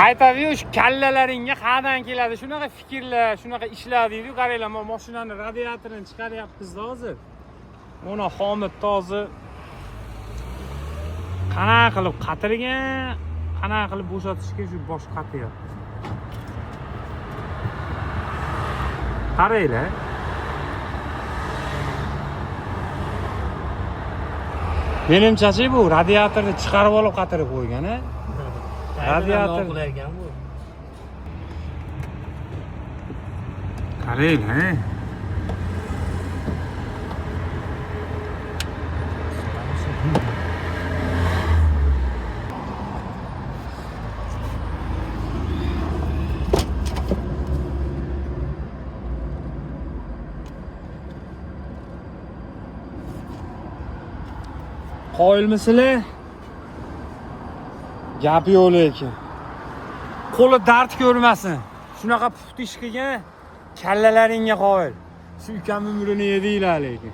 Aytaviyu shu kallalaringga qayerdan keladi? Shunaqa fikrlar, shunaqa ishlar deydi-ku, qaranglar, men mashinani radiatorini chiqaryapmiz hozir. Mana xomut tozi. Qanaqa qilib qatirgan, qanaqa qilib bo'shatishga shu bosh qatyapti. Qaranglar. Menimcha bu radiatorni chiqarib olib qatirib qo'ygan-a? Radiator qulaygan bu. Qaranglar. Qoyilmisizlar? Gap yo'q lekin. Qo'li dard ko'rmasin. Shunaqa puxta ish qilgan, kallalaringga qoyil. Shu ukam umrini yedinglar lekin.